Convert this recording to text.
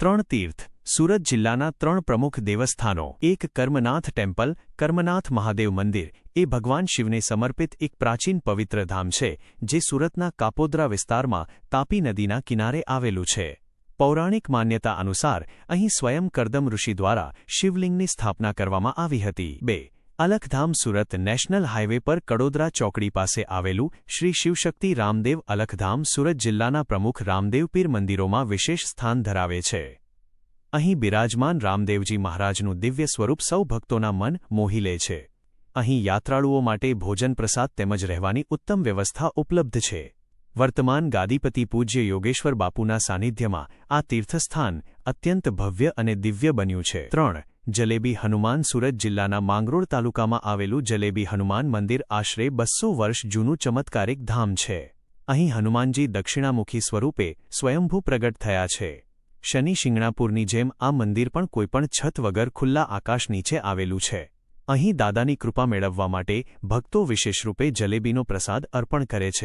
ત્રણ તીર્થ સુરત જિલ્લાના ત્રણ પ્રમુખ દેવસ્થાનો એક કર્મનાથ ટેમ્પલ કર્મનાથ મહાદેવ મંદિર એ ભગવાન શિવને સમર્પિત એક પ્રાચીન પવિત્ર ધામ છે જે સુરતના કાપોદ્રા વિસ્તારમાં તાપી નદીના કિનારે આવેલું છે. પૌરાણિક માન્યતા અનુસાર અહીં સ્વયં કરદમ ઋષિ દ્વારા શિવલિંગની સ્થાપના કરવામાં આવી હતી. 2. અલખધામ સુરત નેશનલ હાઇવે પર કડોદરા ચોકડી પાસે આવેલું શ્રી શિવશક્તિ રામદેવ અલખધામ સુરત જિલ્લાના પ્રમુખ રામદેવ પીર મંદિરોમાં વિશેષ સ્થાન ધરાવે છે. અહીં બિરાજમાન રામદેવજી મહારાજનું દિવ્ય સ્વરૂપ સૌ ભક્તોના મન મોહી લે છે. અહીં યાત્રાળુઓ માટે ભોજન પ્રસાદ તેમજ રહેવાની ઉત્તમ વ્યવસ્થા ઉપલબ્ધ છે. વર્તમાન ગાદીપતિ પૂજ્ય યોગેશ્વર બાપુના સાનિધ્યમાં આ તીર્થસ્થાન અત્યંત ભવ્ય અને દિવ્ય બન્યું છે. 3. જલેબી હનુમાન સુરત જિલ્લાના માંગરોળ તાલુકામાં આવેલું જલેબી હનુમાન મંદિર આશરે 200 વર્ષ જૂનું ચમત્કારિક ધામ છે. અહીં હનુમાનજી દક્ષિણામુખી સ્વરૂપે સ્વયંભૂ પ્રગટ થયા છે. શનિ શિંગણાપુરની જેમ આ મંદિર પણ કોઈપણ છત વગર ખુલ્લા આકાશ નીચે આવેલું છે. અહીં દાદાની કૃપા મેળવવા માટે ભક્તો વિશેષરૂપે જલેબીનો પ્રસાદ અર્પણ કરે છે.